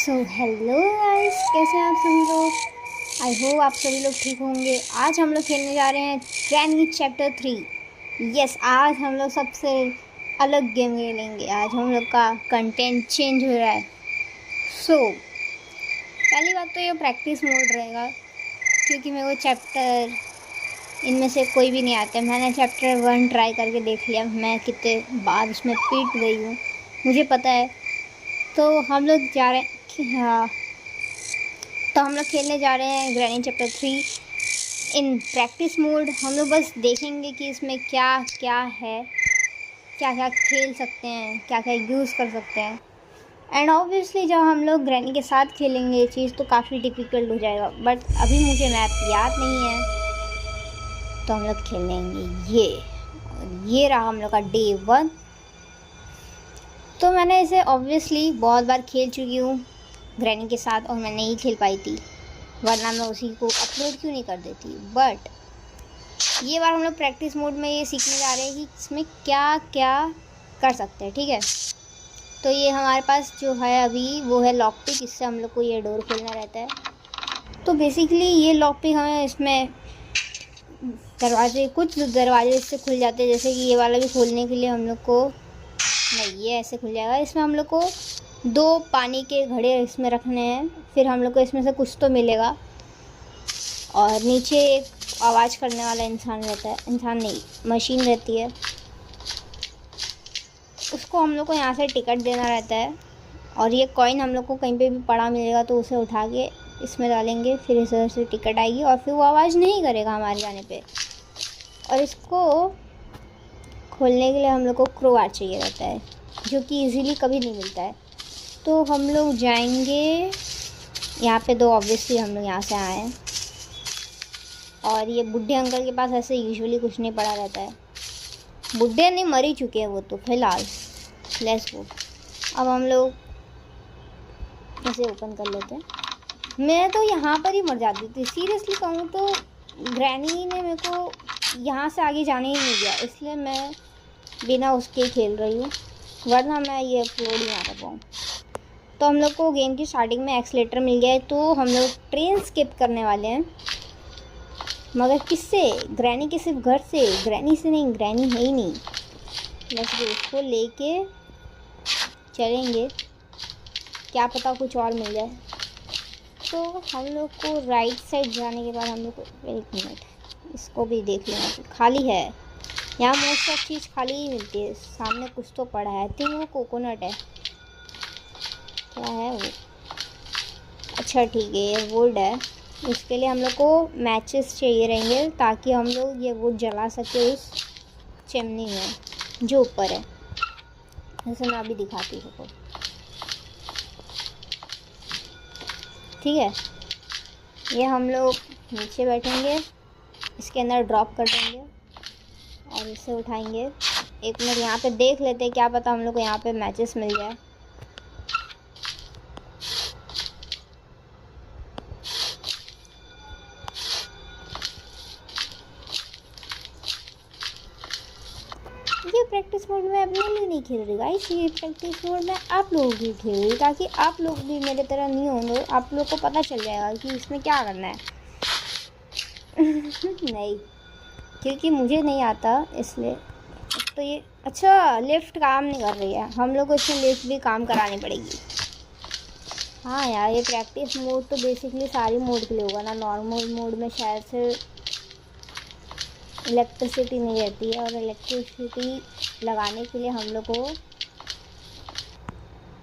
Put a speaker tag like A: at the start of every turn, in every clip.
A: So hello guys, कैसे हैं आप सभी लोग। आई होप आप सभी लोग ठीक होंगे। आज हम लोग खेलने जा रहे हैं ग्रैनी चैप्टर 3। यस, आज हम लोग सबसे अलग गेम खेलेंगे। आज हम लोग का कंटेंट चेंज हो रहा है। पहली बात तो ये प्रैक्टिस मोड रहेगा, क्योंकि मेरे को चैप्टर इनमें से कोई भी नहीं आता। मैंने चैप्टर 1 ट्राई करके देख लिया, मैं कितने बार उसमें पीट गई हूँ, मुझे पता है। तो हम लोग जा रहे हैं तो हम लोग खेलने जा रहे हैं ग्रैनी चैप्टर 3 इन प्रैक्टिस मोड। हम लोग बस देखेंगे कि इसमें क्या क्या है, क्या क्या खेल सकते हैं, क्या क्या यूज़ कर सकते हैं। एंड ऑब्वियसली जब हम लोग ग्रैनी के साथ खेलेंगे ये चीज़ तो काफ़ी डिफ़िकल्ट हो जाएगा, बट अभी मुझे मैप याद नहीं है, तो हम लोग खेलेंगे ये। और ये रहा हम लोग का डे 1। तो मैंने इसे ऑब्वियसली बहुत बार खेल चुकी हूँ ग्रैनी के साथ, और मैं नहीं खेल पाई थी, वरना मैं उसी को अपलोड क्यों नहीं कर देती। बट ये बार हम लोग प्रैक्टिस मोड में ये सीखने जा रहे हैं कि इसमें क्या क्या कर सकते हैं। ठीक है, तो ये हमारे पास जो है अभी वो है लॉक पिक, इससे हम लोग को ये डोर खोलना रहता है। तो बेसिकली ये लॉक पिक हमें इसमें कुछ दरवाजे इससे खुल जाते हैं, जैसे कि ये वाला भी खोलने के लिए हम लोग को नहीं, ये ऐसे खुल जाएगा। इसमें हम लोग को 2 पानी के घड़े इसमें रखने हैं, फिर हम लोग को इसमें से कुछ तो मिलेगा। और नीचे एक आवाज़ करने वाला इंसान रहता है, इंसान नहीं मशीन रहती है, उसको हम लोग को यहाँ से टिकट देना रहता है। और ये कॉइन हम लोग को कहीं पे भी पड़ा मिलेगा तो उसे उठा के इसमें डालेंगे, फिर इस तरह से टिकट आएगी और फिर वो आवाज़ नहीं करेगा हमारे जाने पे। और इसको खोलने के लिए हम लोग को क्रोवार चाहिए रहता है, जो कि इजीली कभी नहीं मिलता है। तो हम लोग जाएंगे यहाँ पे 2, ऑब्वियसली हम लोग यहाँ से आए हैं। और ये बुढ़े अंकल के पास ऐसे यूजुअली कुछ नहीं पड़ा रहता है, बुढ़े नहीं मर ही चुके हैं वो तो फिलहाल। Let's go. अब हम लोग इसे ओपन कर लेते हैं। मैं तो यहाँ पर ही मर जाती थी, सीरियसली कहूँ तो ग्रैनी ने मेरे को यहाँ से आगे जाने ही नहीं दिया, इसलिए मैं बिना उसके खेल रही हूँ, वरना मैं ये अपलोड ही ना कर पाऊँ। तो हम लोग को गेम की स्टार्टिंग में एक्सलेटर मिल गया है, तो हम लोग ट्रेन स्किप करने वाले हैं। मगर किससे? ग्रैनी के सिर्फ घर से, ग्रैनी से नहीं, ग्रैनी है ही नहीं। बस उसको लेके चलेंगे, क्या पता कुछ और मिल जाए। तो हम लोग को राइट साइड जाने के बाद हम लोग को, एक मिनट इसको भी देख लेना, खाली है यहाँ, मोस्ट ऑफ चीज़ खाली ही मिलती है। सामने कुछ तो पड़ा है, आई थिंक वो कोकोनट है, क्या है वो? अच्छा ठीक है, ये वुड है। इसके लिए हम लोग को मैचेस चाहिए रहेंगे, ताकि हम लोग ये वुड जला सके उस चिमनी में जो ऊपर है। जैसे मैं अभी दिखाती हूँ, ठीक है। ये हम लोग नीचे बैठेंगे, इसके अंदर ड्रॉप कर देंगे और इसे उठाएंगे। एक मिनट यहाँ पे देख लेते हैं, क्या पता हम लोग को यहाँ पे मैचेस मिल जाए। ये प्रैक्टिस मोड में अपने लिए नहीं खेल रही गाइस, ये प्रैक्टिस मोड में आप लोग भी खेल रही, ताकि आप लोग भी मेरे तरह नहीं होंगे, आप लोग को पता चल जाएगा कि इसमें क्या करना है। नहीं, क्योंकि मुझे नहीं आता इसलिए। तो ये अच्छा लिफ्ट काम नहीं कर रही है, हम लोग को इसमें लिफ्ट भी काम करानी पड़ेगी। हाँ यार, ये प्रैक्टिस मोड तो बेसिकली सारी मोड के लिए होगा ना। नॉर्मल मोड में शायद से इलेक्ट्रिसिटी नहीं रहती है, और इलेक्ट्रिसिटी लगाने के लिए हम लोग को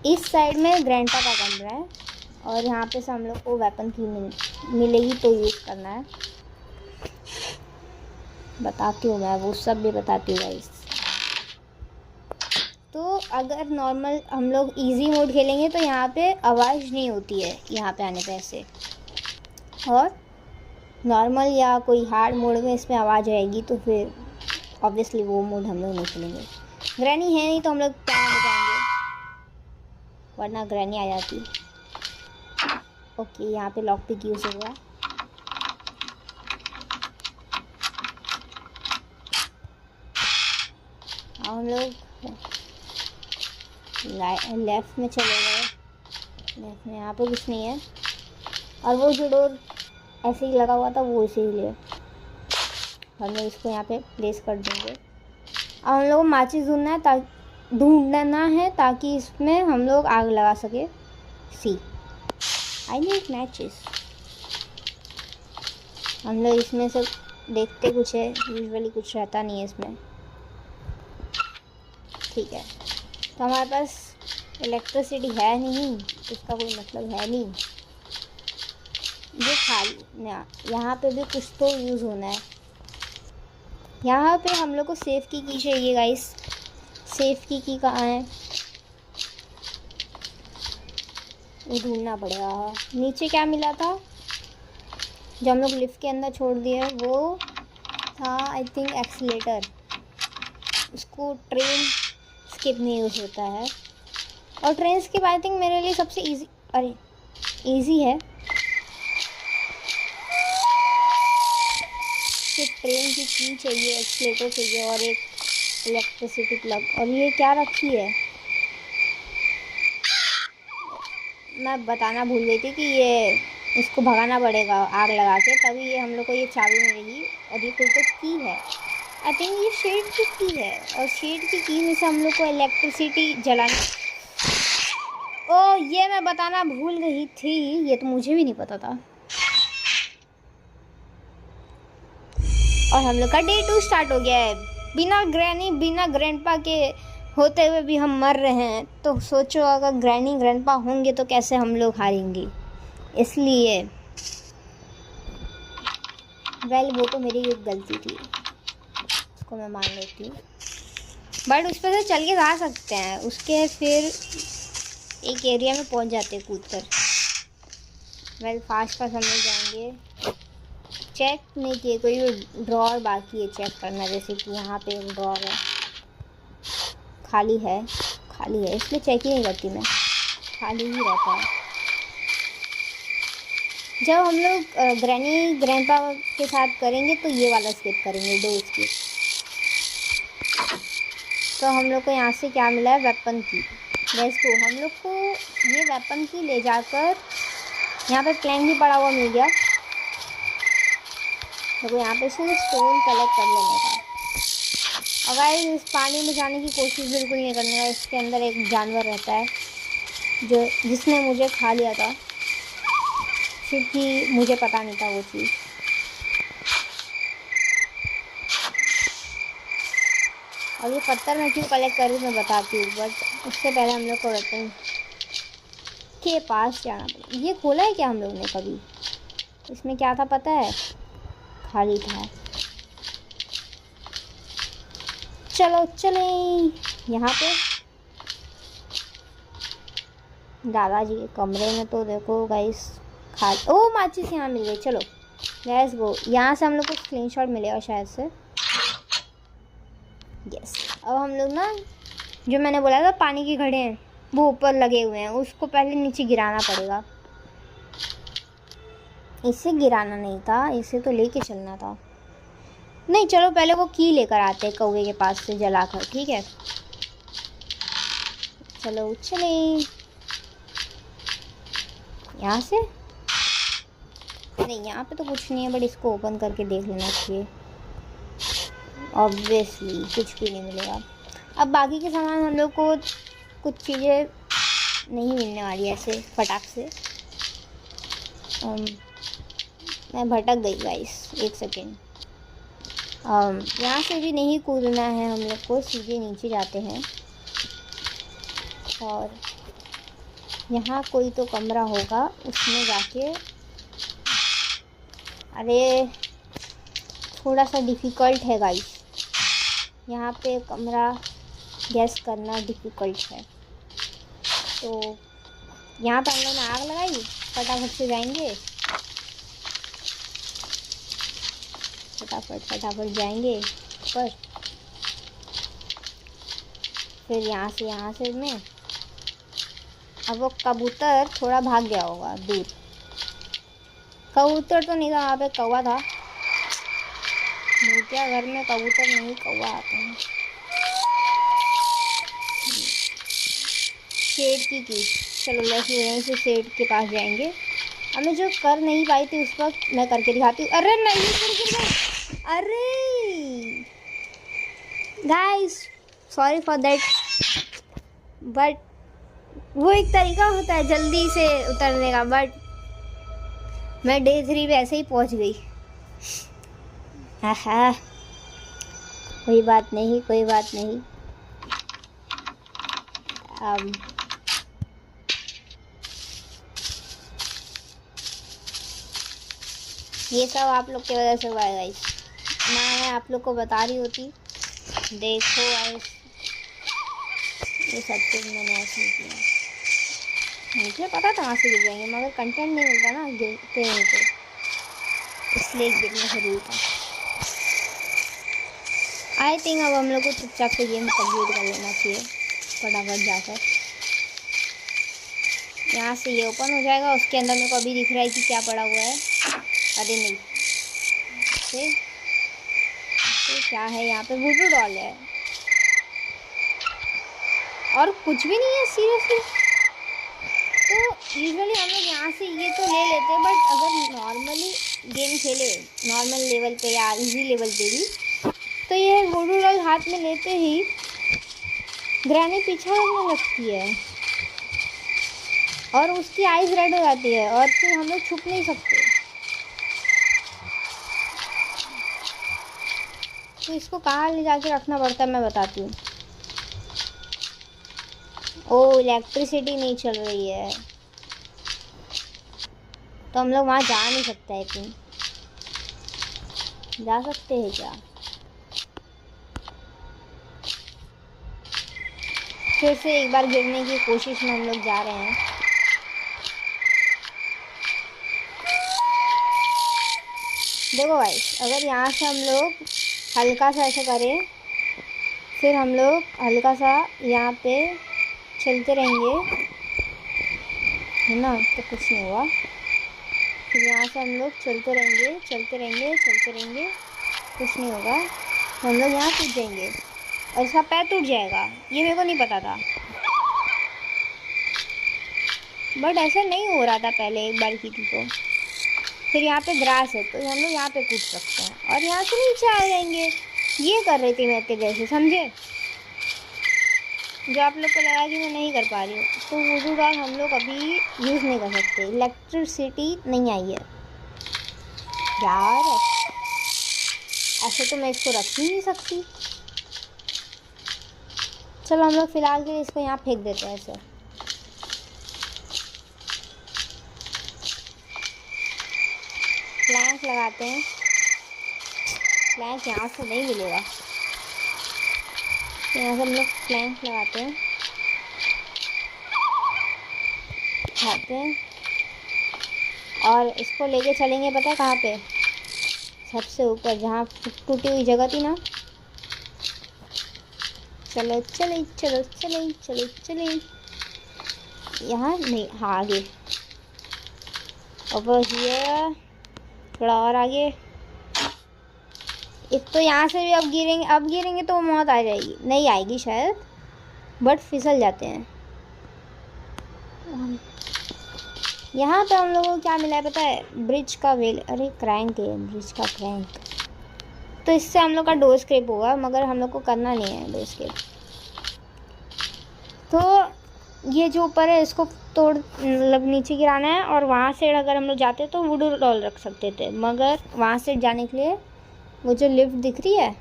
A: इस साइड में ग्रैंडपा का कमरा है, और यहाँ पे से हम लोग को वेपन की मिलेगी तो यूज़ करना है। बताती हूँ मैं, वो सब भी बताती हूँ गाइस। तो अगर नॉर्मल हम लोग इजी मोड खेलेंगे तो यहाँ पे आवाज़ नहीं होती है यहाँ पे आने पे ऐसे, और नॉर्मल या कोई हार्ड मोड में इसमें आवाज़ आएगी, तो फिर ऑब्वियसली वो मोड हम लोग नहीं खेलेंगे। ग्रैनी है नहीं तो हम लोग क्या बचाएंगे, वरना ग्रैनी आ जाती। ओके, यहाँ पे लॉक पिक यूज़ हुआ। हम लोग लेफ्ट में चले गए, यहाँ पे कुछ नहीं है, और वो जो डोर ऐसे ही लगा हुआ था वो इसीलिए हम लोग इसको यहाँ पे प्लेस कर देंगे। अब हम लोग को माचिस ढूंढना है ताकि इसमें हम लोग आग लगा सके। सी आई नीड मैचेस। हम लोग इसमें से देखते कुछ है, यूजुअली कुछ रहता नहीं है इसमें। ठीक है, तो हमारे पास इलेक्ट्रिसिटी है नहीं, इसका कोई मतलब है नहीं। ये खाली यहाँ पे भी कुछ तो यूज़ होना है। यहाँ पे हम लोग को सेफ की चाहिए गाइस। सेफ की कहाँ है, वो ढूंढना पड़ेगा। नीचे क्या मिला था जो हम लोग लिफ्ट के अंदर छोड़ दिए, वो था आई थिंक एक्सीलेटर। उसको ट्रेन स्किप में यूज़ होता है, और ट्रेन स्किप आई थिंक मेरे लिए सबसे इजी है। सिर्फ ट्रेन की चाहिए, एक्सीलेटर चाहिए और एक इलेक्ट्रिसिटी प्लग। और ये क्या रखी है, मैं बताना भूल गई थी कि ये इसको भगाना पड़ेगा आग लगा के, तभी ये हम लोग को ये चाबी मिलेगी। और ये कोई तो की है, आई थिंक ये शेड की है, और शेड की में से हम लोग को इलेक्ट्रिसिटी जलाना। ओ ये मैं बताना भूल गई थी, ये तो मुझे भी नहीं पता था। और हम लोग का डे 2 स्टार्ट हो गया है। बिना ग्रैनी बिना ग्रैंडपा के होते हुए भी हम मर रहे हैं, तो सोचो अगर ग्रैनी ग्रैंडपा होंगे तो कैसे हम लोग हारेंगे। इसलिए वो तो मेरी एक गलती थी, उसको मैं मान लेती हूँ। बट उस पर से चल के जा सकते हैं, उसके फिर एक एरिया में पहुँच जाते कूद कर। फास्ट हम लोग जाएंगे। चेक नहीं किए, कोई ड्रॉर बाकी है चेक करना, जैसे कि यहाँ पे एक ड्रॉर है, खाली है इसलिए चेक ही नहीं करती मैं, खाली ही रहता है। जब हम लोग ग्रैनी ग्रैंडपा के साथ करेंगे तो ये वाला स्किप करेंगे, 2 स्किप। तो हम लोग को यहाँ से क्या मिला है, वेपन की। लेट्स गो, हम लोग को ये वेपन की ले जाकर यहाँ पे प्लैंक भी पड़ा हुआ मिल गया, तो यहाँ पे सिर्फ स्टोन कलेक्ट कर लेने का। अगर इस पानी में जाने की कोशिश बिल्कुल नहीं करने का। इसके अंदर एक जानवर रहता है जिसने मुझे खा लिया था, क्योंकि मुझे पता नहीं था वो चीज़। और ये पत्थर मैं क्यों कलेक्ट करूँ मैं बताती हूँ, बट उससे पहले हम लोग को रतन के पास जाना पड़ेगा। ये खोला है क्या हम लोग ने कभी? इसमें क्या था पता है? खाली था। चलो चलें। यहाँ पे दादाजी के कमरे में तो देखो गाइस ओ माचिस यहाँ मिल गई। चलो लेट्स गो, यहाँ से हम लोग को स्क्रीनशॉट मिलेगा शायद से। यस, अब हम लोग ना जो मैंने बोला था पानी के घड़े हैं वो ऊपर लगे हुए हैं, उसको पहले नीचे गिराना पड़ेगा। इसे गिराना नहीं था, इसे तो लेके चलना था। नहीं चलो पहले वो की लेकर आते हैं कौवे के पास से जलाकर, ठीक है? चलो चले। यहाँ से नहीं, यहाँ पे तो कुछ नहीं है, बट इसको ओपन करके देख लेना चाहिए। ऑब्वियसली कुछ भी नहीं मिलेगा। अब बाकी के सामान हम लोग को कुछ चीज़ें नहीं मिलने वाली ऐसे फटाक से। मैं भटक गई गाइस, एक सेकेंड। यहाँ से भी नहीं कूदना है हम लोग को, सीधे नीचे जाते हैं। और यहाँ कोई तो कमरा होगा, उसमें जाके अरे थोड़ा सा डिफ़िकल्ट है गाइस, यहाँ पे कमरा गैस करना डिफ़िकल्ट है। तो यहाँ पर हम लोगों ने आग लगाई, फटाफट से जाएंगे, फटाफट जाएंगे पर फिर यहाँ से मैं अब वो कबूतर थोड़ा भाग गया होगा दूर। कबूतर तो नहीं था वहाँ पे, कौवा था। क्या घर में कबूतर नहीं कौवा आते हैं। शेड की चलो लेट्स यहीं से शेड के पास जाएंगे। अब मैं जो कर नहीं पाई थी उस वक्त मैं करके दिखाती हूँ। अरे नहीं गिर गई। अरे guys sorry for that, but वो एक तरीका होता है जल्दी से उतरने का। बट मैं डे 3 पे ऐसे ही पहुंच गई। हाँ, कोई बात नहीं, कोई बात नहीं। ये सब आप लोग की वजह से हुआ है गाइस, ना मैं आप लोग को बता रही होती। देखो गाइस ये सब कुछ मैंने ऐसे ही किया। मुझे पता था वहाँ से गिर जाएंगे, मगर कंटेंट नहीं मिलता ना गिरते नहीं तो, इसलिए गिरना जरूरी था। आई थिंक अब हम लोग को चुपचाप से गेम कंप्लीट कर लेना चाहिए फटाफट जाकर। यहाँ से ये ओपन हो जाएगा, उसके अंदर मेरे को अभी दिख रहा है कि क्या पड़ा हुआ है। अरे नहीं, से क्या है यहाँ पे? वुडू डॉल है और कुछ भी नहीं है सीरियसली। तो यूजुअली हम लोग यहाँ से ये तो ले लेते हैं, बट अगर नॉर्मली गेम खेले नॉर्मल लेवल पे या इजी लेवल पे भी, तो ये वुडू डॉल हाथ में लेते ही ग्रैनी पीछा लगने लगती है और उसकी आइज़ रेड हो जाती है और फिर हम लोग छुप नहीं सकते। तो इसको कहाँ ले जाके रखना पड़ता है मैं बताती हूँ। ओ इलेक्ट्रिसिटी नहीं चल रही है तो हम लोग वहाँ जा नहीं सकते हैं। तुम जा सकते हैं क्या? फिर से एक बार गिरने की कोशिश में हम लोग जा रहे हैं। देखो भाई, अगर यहाँ से हम लोग हल्का सा ऐसा करें, फिर हम लोग हल्का सा यहाँ पे चलते रहेंगे, है ना, तो कुछ नहीं हुआ। फिर यहाँ से हम लोग चलते रहेंगे, चलते रहेंगे, चलते रहेंगे, कुछ नहीं होगा। तो हम लोग यहाँ टूट जाएंगे और इसका पैर टूट जाएगा। ये मेरे को नहीं पता था, बट ऐसा नहीं हो रहा था पहले एक बार की थी तो। फिर यहाँ पे ग्रास है तो हम लोग यहाँ पे कूद सकते हैं और यहाँ से नीचे आ जाएंगे। ये कर रही थी मैं इतने जैसे, समझे? जो आप लोग को लगा कि मैं नहीं कर पा रही हूँ। तो वुडू डॉल हम लोग अभी यूज़ नहीं कर सकते, इलेक्ट्रिसिटी नहीं आई है यार। ऐसे तो मैं इसको रख ही नहीं सकती। चलो हम लोग फिलहाल के लिए इसको यहाँ फेंक देते हैं ऐसे। प्लैंक लगाते हैं। प्लैंक यहाँ से नहीं मिलेगा, तो यहाँ से हम लोग प्लैंक लगाते हैं, खाते हैं और इसको लेके चलेंगे। पता है कहाँ पे? सबसे ऊपर जहाँ टूटी हुई जगह थी ना। चलो चले चलो चले चलो चले, यहाँ नहीं, हाँ आगे ओवर हियर, थोड़ा और आगे। एक तो यहाँ से भी अब गिरेंगे तो मौत आ जाएगी, नहीं आएगी शायद, बट फिसल जाते हैं। यहाँ पे हम लोगों को क्या मिला है पता है? ब्रिज का वेल, अरे क्रैंक है, ब्रिज का क्रैंक। तो इससे हम लोग का डोर स्क्रैप होगा, मगर हम लोग को करना नहीं है डोर स्क्रैप। तो ये जो ऊपर है इसको तोड़, मतलब नीचे गिराना है। और वहाँ से अगर हम लोग जाते तो वुडू डॉल रख सकते थे, मगर वहाँ से जाने के लिए वो जो लिफ्ट दिख रही है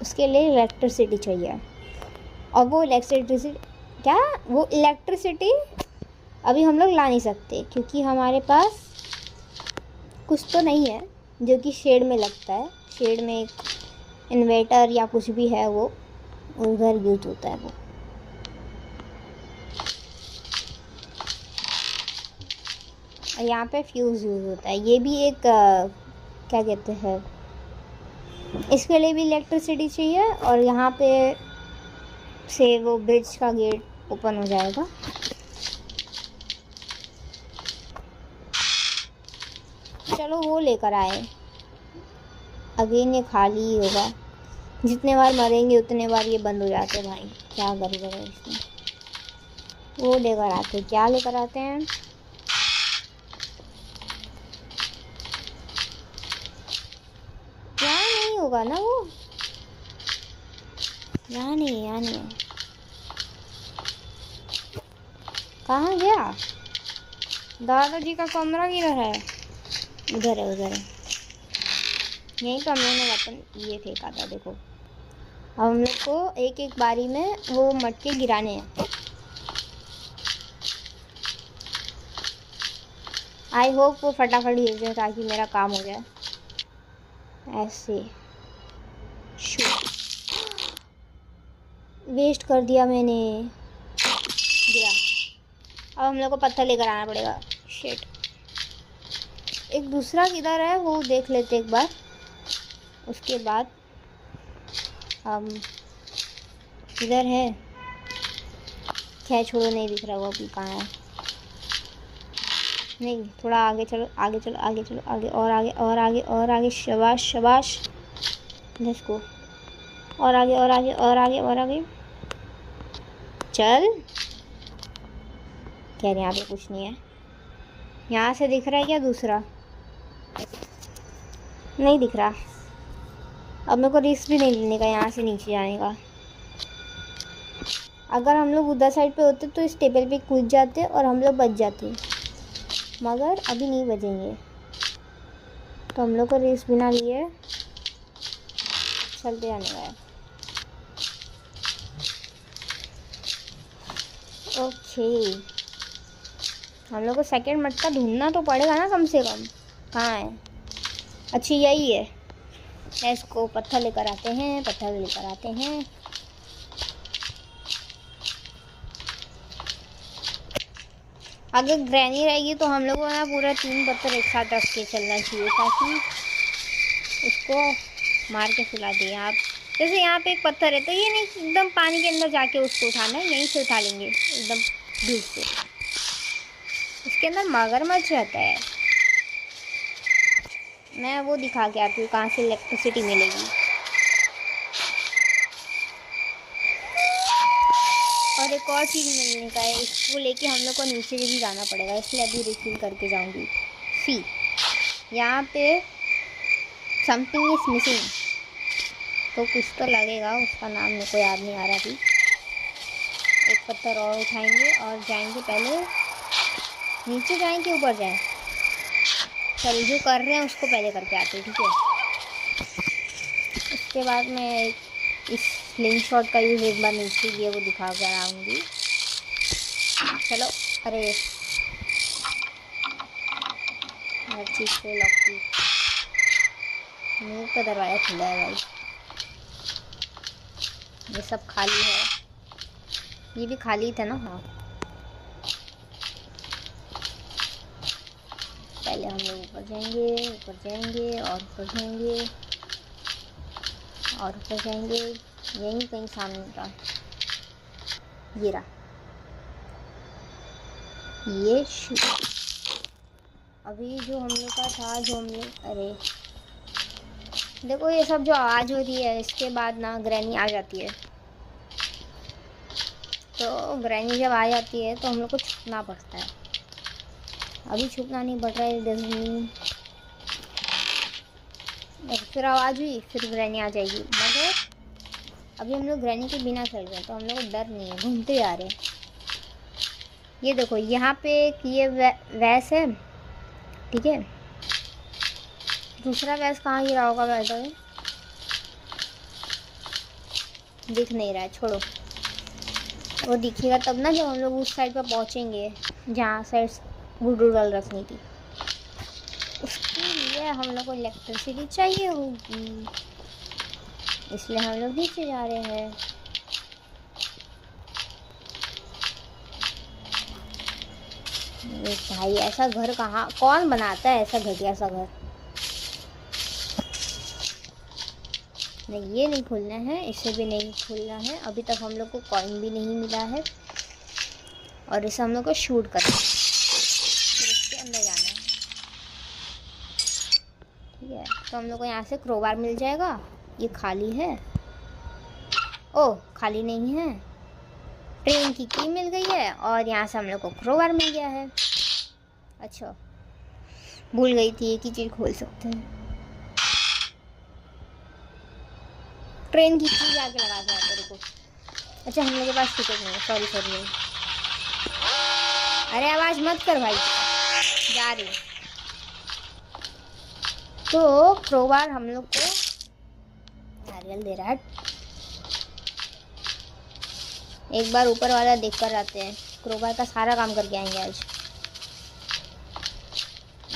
A: उसके लिए इलेक्ट्रिसिटी चाहिए। और वो इलेक्ट्रिसिटी अभी हम लोग ला नहीं सकते क्योंकि हमारे पास कुछ तो नहीं है जो कि शेड में लगता है। शेड में एक इन्वर्टर या कुछ भी है, वो उधर यूज होता है वो। और यहाँ पे फ्यूज़ यूज़ होता है। ये भी एक क्या कहते हैं, इसके लिए भी इलेक्ट्रिसिटी चाहिए। और यहाँ पे से वो ब्रिज का गेट ओपन हो जाएगा। चलो वो लेकर आए। अगेन ये खाली ही होगा, जितने बार मरेंगे उतने बार ये बंद हो जाते हैं। भाई क्या करेगा इसमें? वो लेकर आते, क्या लेकर आते हैं? यहाँ नहीं होगा ना वो, यहाँ नहीं, यहाँ नहीं है। कहाँ गया? दादाजी का कमरा किधर है? उधर है, उधर है। यहीं पर हम लोगों ने वेपन ये फेंका था, देखो। अब हम लोग को एक एक बारी में वो मटके गिराने हैं। आई होप वो फटाफट गिर जाए ताकि मेरा काम हो जाए। ऐसे वेस्ट कर दिया मैंने, गिरा। अब हम लोग को पत्थर लेकर आना पड़ेगा। शिट, एक दूसरा किधर है वो देख लेते एक बार, उसके बाद हम किधर है। खैर छोड़ो, नहीं दिख रहा वो अभी कहाँ है। नहीं, थोड़ा आगे चलो, आगे चलो, आगे चलो, आगे और आगे और आगे और आगे। शाबाश शाबाश, लेट्स गो। और आगे और आगे और आगे और आगे। चल, क्या यहाँ पे कुछ नहीं है? यहाँ से दिख रहा है क्या दूसरा? नहीं दिख रहा। अब मेरे को रिस्क भी नहीं लेने का यहाँ से नीचे जाने का। अगर हम लोग उधर साइड पे होते तो इस टेबल पे कूद जाते और हम लोग बच जाते, मगर अभी नहीं बचेंगे। तो हम लोग को रिस्क बिना लिए चलते जाने का है। ओके, हम लोग को सेकंड मटका ढूंढना तो पड़ेगा ना कम से कम। कहाँ है? अच्छी यही है। इसको पत्थर लेकर आते हैं, पत्थर लेकर आते हैं। अगर ग्रैनी रहेगी तो हम लोग को ना पूरा 3 पत्थर एक साथ रख के चलना चाहिए ताकि उसको मार के सुला दिए आप। जैसे यहाँ पे एक पत्थर है तो ये नहीं एकदम पानी के अंदर जाके उसको उठाना है, यहीं से उठा लेंगे एकदम दूर से। इसके अंदर मगरमच्छ रहता है। मैं वो दिखा के आती हूँ कहाँ से इलेक्ट्रिसिटी मिलेगी। और एक और चीज़ मिलने का है, इसको लेके हम लोग को नीचे भी जाना पड़ेगा, इसलिए अभी रिफिल करके जाऊँगी। सी, यहाँ पे समथिंग इज मिसिंग, तो कुछ तो लगेगा, उसका नाम मेरे को याद नहीं आ रहा अभी। एक पत्थर और उठाएंगे और जाएंगे, पहले नीचे जाएंगे ऊपर जाएं। चल, जो कर रहे हैं उसको पहले करके आते हैं, ठीक है? उसके बाद मैं इस स्लिंग शॉट का यूज़ एक बार नीचे दिए वो दिखा कर आऊँगी। चलो, अरे हर चीज़ से लॉक की, मुँह का दरवाज़ा खुला है भाई। ये सब खाली है, ये भी खाली था ना। हाँ, पहले हम लोग ऊपर जाएंगे, ऊपर जाएंगे और ऊपर जाएंगे और ऊपर जाएंगे। यहीं कहीं सामने का ये रहा, ये शू। अभी जो हम लोग का था, जो हम लोग, अरे देखो ये सब जो आवाज़ होती है इसके बाद ना ग्रैनी आ जाती है। तो ग्रैनी जब आ जाती है तो हम लोग को छुपना पड़ता है। अभी छुपना नहीं पड़ रहा है, डजनी फिर आवाज़ हुई फिर ग्रैनी आ जाएगी। मगर अभी हम लोग ग्रैनी के बिना चल रहे हैं तो हम लोग को डर नहीं है, घूमते जा रहे हैं। ये देखो यहाँ पे एक ये वैस है, ठीक है? दूसरा वैस कहाँ गिरा होगा बैठा है, दिख नहीं रहा है, छोड़ो। वो दिखेगा तब ना जब हम लोग उस साइड पर पहुँचेंगे जहाँ साइड वुडू डल रखनी थी। उसके लिए हम लोग को इलेक्ट्रिसिटी चाहिए होगी, इसलिए हम लोग नीचे जा रहे हैं। भाई ऐसा घर कहाँ, कौन बनाता है ऐसा घटिया सा घर? नहीं, ये नहीं खुलना है, इसे भी नहीं खुलना है। अभी तक हम लोग को कॉइन भी नहीं मिला है और इसे हम लोग को शूट करना है, फिर इसके अंदर जाना है, ठीक है? तो हम लोग को यहाँ से क्रोबार मिल जाएगा। ये खाली है, ओ खाली नहीं है, ट्रेन की की मिल गई है और यहाँ से हम लोग को क्रोबार मिल गया है। अच्छा भूल गई थी, एक ही चीज़ खोल सकते हैं। ट्रेन की जाके लगा के आते रुको। अच्छा हम लोग के पास टिकट नहीं है, सॉरी सॉरी। अरे आवाज़ मत कर भाई, जा रही। तो क्रोबार हम लोग को नारियल दे रहा है। एक बार ऊपर वाला देख कर आते हैं, क्रोबार का सारा काम करके आएंगे आज।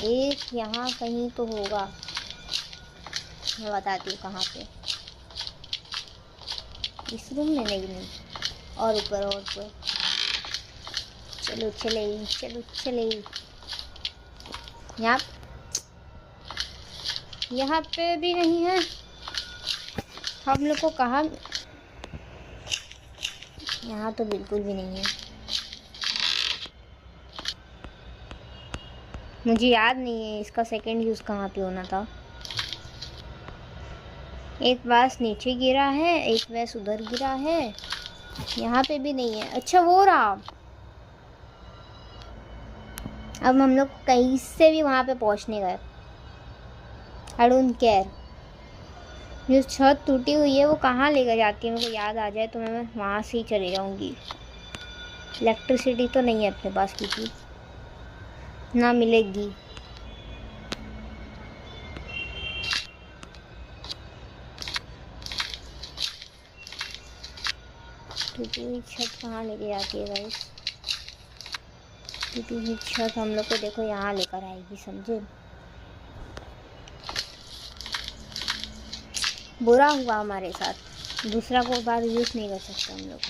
A: एक यहाँ कहीं तो होगा, मैं बताती हूँ कहाँ पे। इस रूम में नहीं, और ऊपर और ऊपर। चलो चले चलो चले। यहाँ पे भी नहीं है। हम लोग को कहाँ, यहाँ तो बिल्कुल भी नहीं है। मुझे याद नहीं है इसका सेकंड यूज़ कहाँ पे होना था। एक वास नीचे गिरा है, एक वैस उधर गिरा है, यहाँ पे भी नहीं है। अच्छा वो रहा। अब हम लोग कहीं से भी वहाँ पे पहुँचने गए। I don't care. जो छत टूटी हुई है वो कहाँ लेकर जाती है, मेरे को याद आ जाए तो मैं वहाँ से ही चली जाऊँगी। इलेक्ट्रिसिटी तो नहीं है अपने पास, क्योंकि ना मिलेगी। टूटी हुई छत कहाँ लेके जाती है गाइस? टूटी हुई छत हम लोग को देखो यहाँ लेकर आएगी, समझे? बुरा हुआ हमारे साथ, दूसरा को बार यूज़ नहीं कर सकते हम लोग।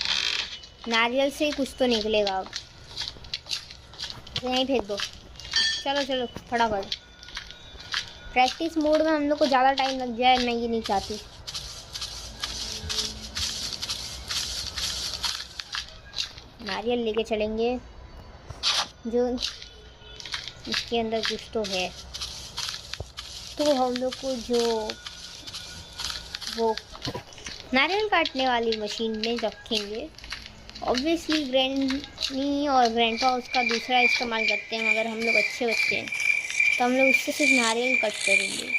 A: नारियल से ही कुछ तो निकलेगा। अब यहीं फेंक दो। चलो चलो फटाफट। प्रैक्टिस मोड में हम लोग को ज़्यादा टाइम लग जाए, मैं ये नहीं चाहती। नारियल लेके चलेंगे, जो इसके अंदर कुछ तो है। तो हम लोग को जो वो नारियल काटने वाली मशीन में रखेंगे। ऑब्वियसली ग्रैंडी और ग्रैंडपा उसका दूसरा इस्तेमाल करते हैं, मगर हम लोग अच्छे बच्चे हैं तो हम लोग उससे सिर्फ नारियल कट करेंगे।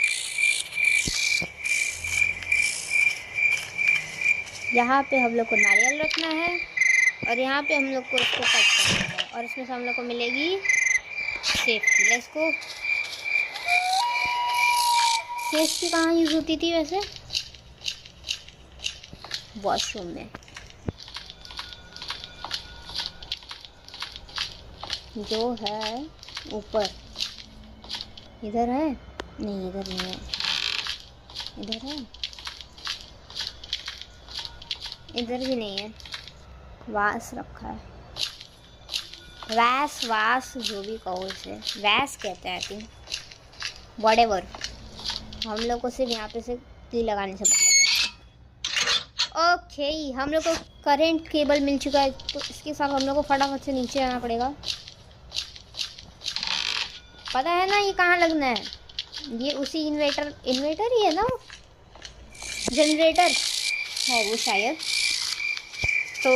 A: यहाँ पे हम लोग को नारियल रखना है और यहाँ पे हम लोग को इसको कट करना है, और इसमें से हम लोग को मिलेगी सेफ्टी। Let's go. सेफ्टी कहाँ यूज़ होती थी वैसे? वॉशरूम में। जो है ऊपर, इधर है? नहीं इधर नहीं है, इधर है? इधर भी नहीं है। वास रखा है, वैस वास जो भी कहो इसे, वैस कहते हैं आई थिंक, व्हाटएवर। हम लोग को सिर्फ यहाँ पे से की लगाने से मतलब है। ओके हम लोग को करंट केबल मिल चुका है, तो इसके साथ हम लोग को फटाफट से नीचे आना पड़ेगा। पता है ना ये कहाँ लगना है? ये उसी इन्वर्टर ही है ना, जनरेटर है वो शायद, तो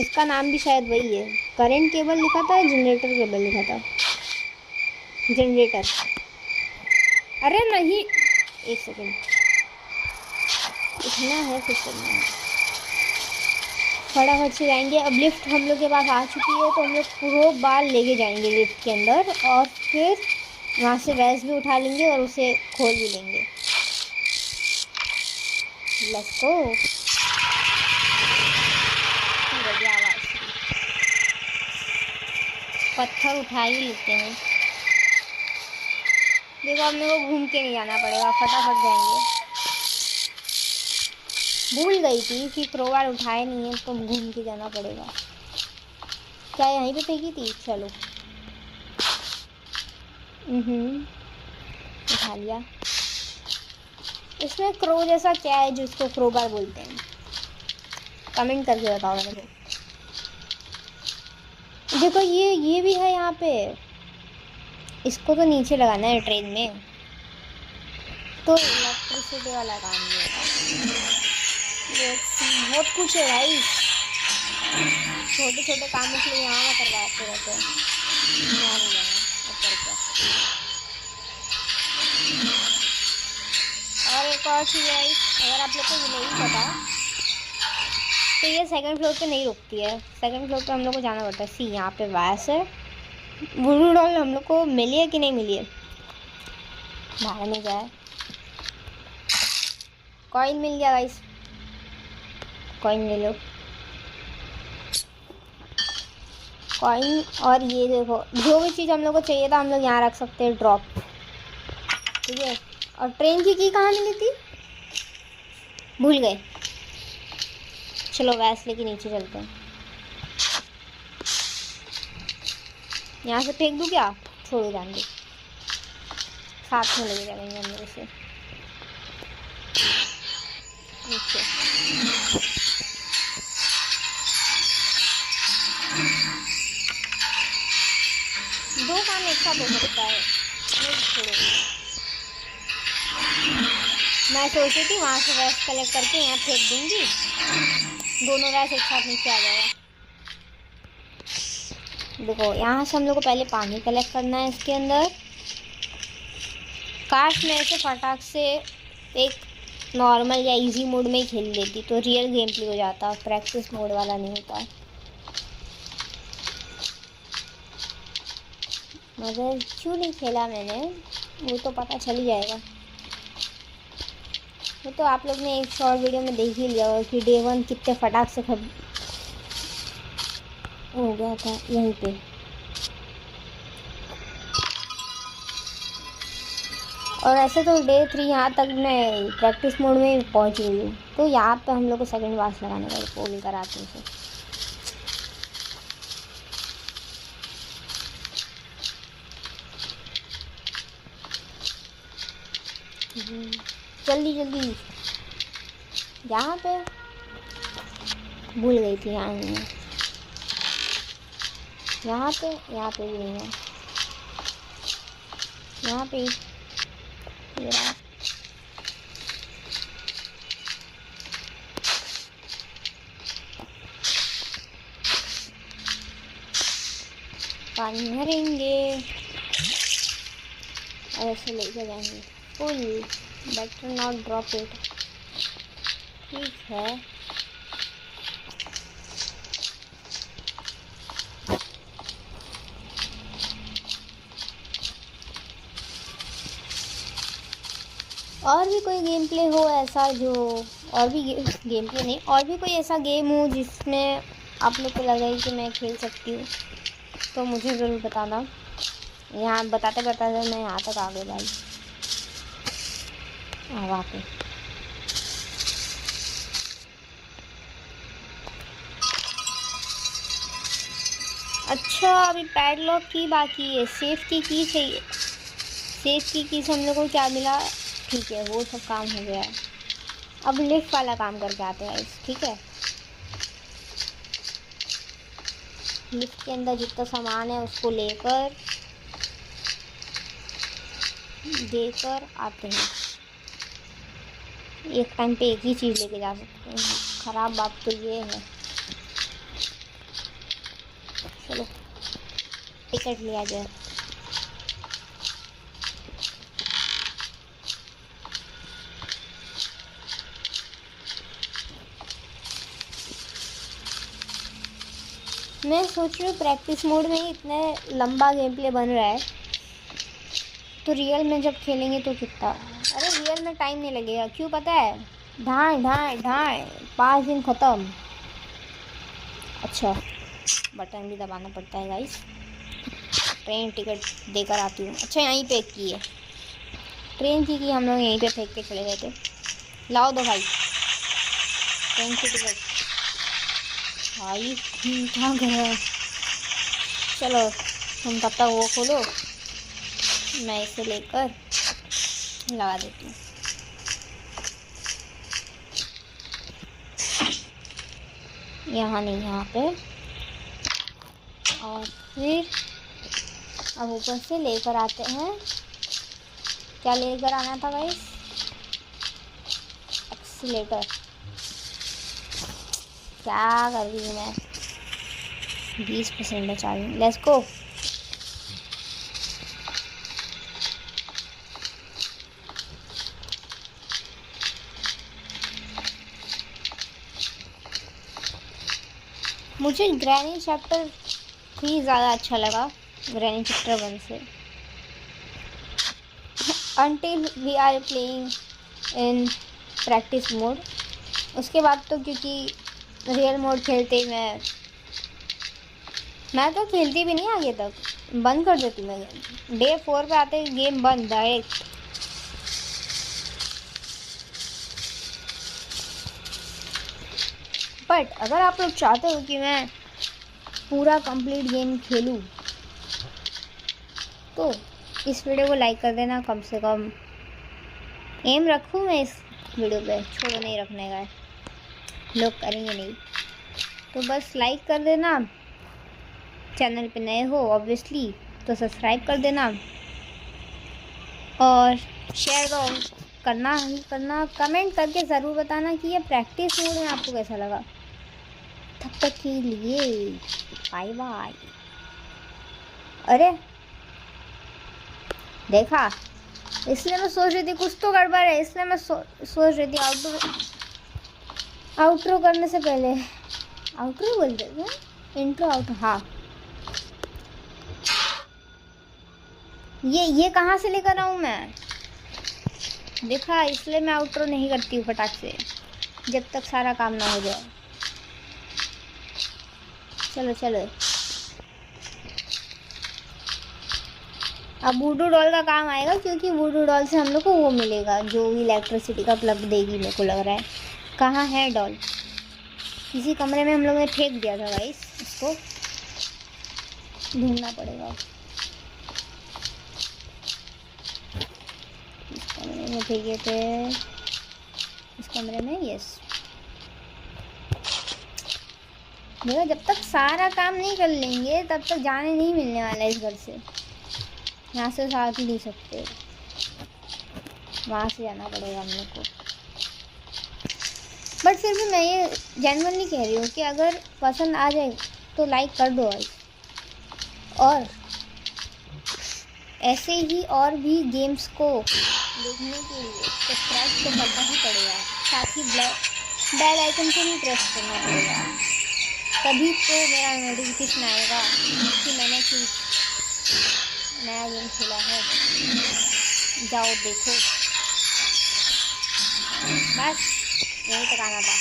A: इसका नाम भी शायद वही है। करंट केबल लिखा था, जनरेटर केबल लिखा था। जनरेटर, अरे नहीं, एक सेकेंड, इतना है फिर करना है। फटाफट से जाएंगे। अब लिफ्ट हम लोग के पास आ चुकी है, तो हम लोग पूरा बार लेके जाएंगे लिफ्ट के अंदर, और फिर वहाँ से वैस भी उठा लेंगे और उसे खोल भी लेंगे। Let's go. आवाज़, पत्थर उठा ही लेते हैं। देखो अब मेरे को घूम के नहीं जाना पड़ेगा, फटाफट जाएंगे। भूल गई थी कि क्रोबार उठाए नहीं है, तो घूम के जाना पड़ेगा। क्या यहीं पे फेंकी थी? चलो उठा लिया। इसमें क्रो जैसा क्या है जो इसको क्रोबार बोलते हैं? कमेंट करके बताओ मेरे को। देखो ये भी है यहाँ पे। इसको तो नीचे लगाना है ट्रेन में, तो इलेक्ट्रिसिटी वाला काम नहीं है। बहुत कुछ है भाई। छोटे छोटे कामों के लिए यहाँ में करवाते रहते हैं। यहाँ नहीं जाना ऊपर क्या। और एक और चीज़ है, अगर आप लोग को ये नहीं पता तो ये सेकंड फ्लोर पे नहीं रुकती है। सेकंड फ्लोर पे हम लोग को जाना पड़ता है। सी यहाँ पे वैस है। वुडू डॉल हम लोग को मिली है कि नहीं मिली है, बाहर में जाए। कॉइन मिल गया गाइस, कॉइन ले लो कॉइन। और ये देखो, जो भी चीज़ हम लोग को चाहिए था हम लोग यहाँ रख सकते हैं, ड्रॉप। ठीक है। और ट्रेन की कहाँ मिली थी, भूल गए। चलो वैस लेके नीचे चलते हैं। यहाँ से फेंक दूँ क्या, छोड़ो जान दो, साथ में लेके जाएंगे हम लोग इसे नीचे। दो काम एक साथ हो सकता है। छोड़ो, मैं सोची थी वहाँ से वैस कलेक्ट करके यहाँ फेंक दूँगी, दोनों वैस एक साथ नीचे आ जाएगा। देखो यहाँ से हम लोग को पहले पानी कलेक्ट करना है इसके अंदर। काश मैं ऐसे फटाक से एक नॉर्मल या इजी मोड में ही खेल लेती तो रियल गेम प्ले हो जाता, प्रैक्टिस मोड वाला नहीं होता। मगर क्यों नहीं खेला मैंने, वो तो पता चल ही जाएगा। वो तो आप लोग ने एक शॉर्ट वीडियो में देख ही लिया होगा कि डे 1 कितने फटाक से हो गया था यहीं पे। और ऐसे तो डे 3 यहाँ तक मैं प्रैक्टिस मोड में पहुँच गई हूँ। तो यहाँ पे हम लोग को सेकंड वास लगाने का पोल कराते हैं। जल्दी जल्दी, यहाँ पे भूल गई थी, यहाँ नहीं है। यहाँ पे भी नहीं है, यहाँ पे पानी भरेंगे और ऐसे लेके जाएंगे full. Better not drop it. ठीक है, और भी कोई गेम प्ले हो ऐसा जो, और भी गेम प्ले नहीं, और भी कोई ऐसा गेम हो जिसमें आप लोग को लगा कि मैं खेल सकती हूँ तो मुझे ज़रूर बताना। यहाँ बताते बताते मैं यहाँ तक आ गई भाई। वहाँ पे अच्छा, अभी पैडलॉक की बाकी है, सेफ्टी की चाहिए। सेफ्टी की से हम लोग को क्या मिला, ठीक है वो सब काम हो गया। अब लिफ्ट वाला काम करके आते हैं इस, ठीक है। लिफ्ट के अंदर जितना सामान है उसको लेकर देकर आते हैं। एक टाइम पे एक ही चीज़ लेके जा सकते हैं, ख़राब बात तो ये है। चलो टिकट लिया जाए। मैं सोच रही हूँ प्रैक्टिस मोड में ही इतने लंबा गेम प्ले बन रहा है तो रियल में जब खेलेंगे तो कितना, अरे रियल में टाइम नहीं लगेगा। क्यों पता है, ढाई ढाई ढाई 5 दिन ख़त्म। अच्छा बटन भी दबाना पड़ता है गाइस। ट्रेन टिकट देकर आती हूँ। अच्छा यहीं पे की है ट्रेन की हम लोग यहीं पे फेंक के चले गए थे। लाओ दो भाई ट्रेन की टिकट। भाई कहाँ गया, चलो तुम तब तक वो खोलो, मैं इसे लेकर लगा देती हूँ। यहाँ नहीं, यहाँ पे। और फिर अब ऊपर से लेकर आते हैं। क्या लेकर आना था गाइस, एक्सीलेटर। क्या कर रही हूँ मैं, 20% है चार्जिंग। Let's go. मुझे ग्रैनी चैप्टर 3 ज़्यादा अच्छा लगा ग्रैनी चैप्टर 1 से। Until we are playing in practice mode, उसके बाद तो क्योंकि रियल मोड खेलते मैं तो खेलती भी नहीं आगे तक, बंद कर देती मैं गेम। डे 4 पे आते ही गेम बंद डायरेक्ट। बट अगर आप लोग चाहते हो कि मैं पूरा कंप्लीट गेम खेलूं तो इस वीडियो को लाइक कर देना। कम से कम एम रखूं मैं इस वीडियो पे, छोड़ो नहीं रखने का है, लोग करेंगे नहीं तो बस लाइक कर देना। चैनल पे नए हो ऑब्वियसली तो सब्सक्राइब कर देना और शेयर तो करना ही करना। कमेंट करके ज़रूर बताना कि ये प्रैक्टिस मोड में आपको कैसा लगा। तब तक के लिए बाय बाय। अरे देखा, इसलिए मैं सोच रही थी कुछ तो गड़बड़ है, इसलिए मैं सोच रही थी आउटरो करने से पहले आउटरो बोलते थे, इंट्रो आउटरो। हाँ ये कहाँ से लेकर आऊँ मैं, देखा, इसलिए मैं आउटरो नहीं करती हूँ फटाक से जब तक सारा काम ना हो जाए। चलो चलो, अब वूडू डॉल का काम आएगा क्योंकि वूडू डॉल से हम लोग को वो मिलेगा जो भी इलेक्ट्रिसिटी का प्लग देगी। मेरे को लग रहा है कहाँ है डॉल, किसी कमरे में हम लोग ने फेंक दिया था गाइस, इसको ढूंढना पड़ेगा। इस कमरे में फेंके थे, इस कमरे में, यस। देखो जब तक सारा काम नहीं कर लेंगे तब तक जाने नहीं मिलने वाला इस घर से। यहाँ से साथ ही नहीं सकते, वहाँ से जाना पड़ेगा हम लोग को। बट फिर भी मैं ये जेन्युइनली कह रही हूँ कि अगर पसंद आ जाए तो लाइक कर दो गाइस, और ऐसे ही और भी गेम्स को देखने के लिए सब्सक्राइब तो करना ही पड़ेगा, साथ ही बेल आइकन को भी प्रेस करना पड़ेगा, तभी तो मेरा नोटिफिकेशन आएगा कि मैंने कुछ नया गेम खेला है। जाओ देखो, बस यहीं तक आना था।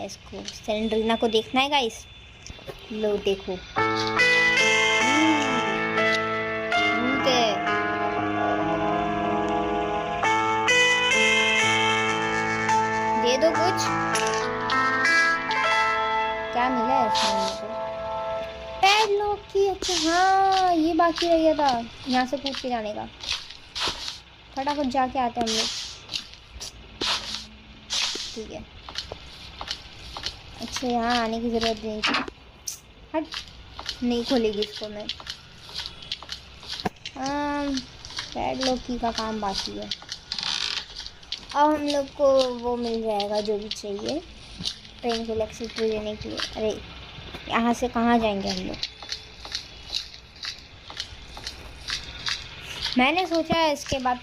A: इसको सेरेंड्रीना को देखना है गाइस, लो देखो। दे दो कुछ, क्या मिला है इसमें? पैडलॉक की, अच्छा हाँ ये बाकी रह गया था यहाँ से कूद के जाने का। फटाफट जाके आते हैं हम लोग, ठीक है। अच्छा यहाँ आने की ज़रूरत नहीं थी, हट, नहीं खोलेगी इसको मैं। पैडलॉक की का काम बाकी है। अब हम लोग को वो मिल जाएगा जो भी चाहिए ट्रेन को इलेक्ट्रिसिटी देने के लिए। अरे यहाँ से कहाँ जाएंगे हम लोग? मैंने सोचा है इसके बाद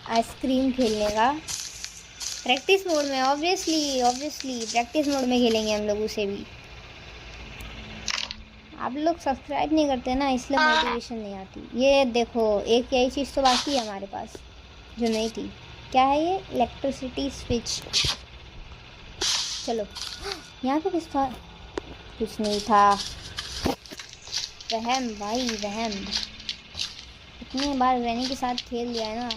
A: आइसक्रीम खेलने का, प्रैक्टिस मोड में। ऑब्वियसली प्रैक्टिस मोड में खेलेंगे हम लोग उसे भी। आप लोग सब्सक्राइब नहीं करते ना, इसलिए मोटिवेशन नहीं आती। ये देखो एक यही चीज़ तो बाकी है हमारे पास जो नहीं थी। क्या है ये? Electricity switch. चलो यहाँ पे कुछ था, कुछ नहीं था। वहम भाई वहम, इतने बार ग्रैनी के साथ खेल लिया है ना,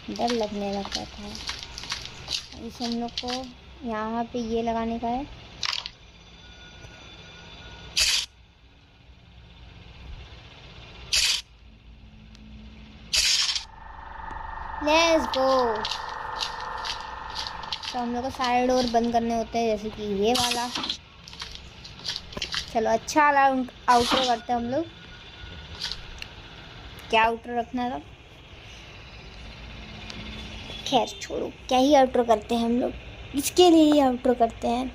A: डर लगने लगता था। इस हम लोग को यहाँ पे ये लगाने का है। Let's go. तो हम लोग को सारे डोर बंद करने होते हैं, जैसे कि ये वाला। चलो अच्छा वाला आउटरो करते हैं हम लोग। क्या आउटरो रखना था, खैर छोड़ो, क्या ही आउटरो करते हैं हम लोग, इसके लिए ही आउटरो करते हैं।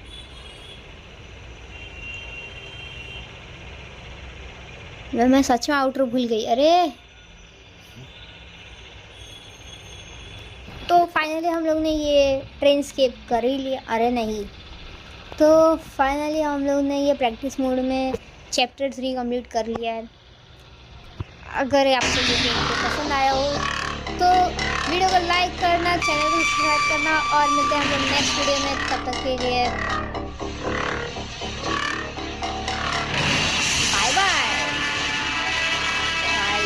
A: मैं सच में आउटर भूल गई। अरे तो फाइनली हम लोग ने ये ट्रेन स्केप कर ही लिया। अरे नहीं, तो फाइनली हम लोग ने ये प्रैक्टिस मोड में चैप्टर 3 कंप्लीट कर लिया है। अगर आपको ये वीडियो पसंद आया हो तो वीडियो को लाइक करना, चैनल को सब्सक्राइब करना, और मिलते हैं हम लोग नेक्स्ट वीडियो में। तब तक के लिए बाय बाय। भाई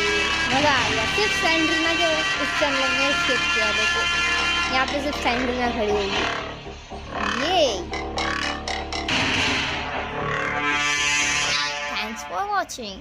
A: मज़ा आ गया। सिर्फ सैंड्रीना के उससे हम लोग ने स्किप किया। देखो यहाँ पे सिर्फ सैंड्रीना खड़ी होगी। ये थैंक्स फॉर वॉचिंग।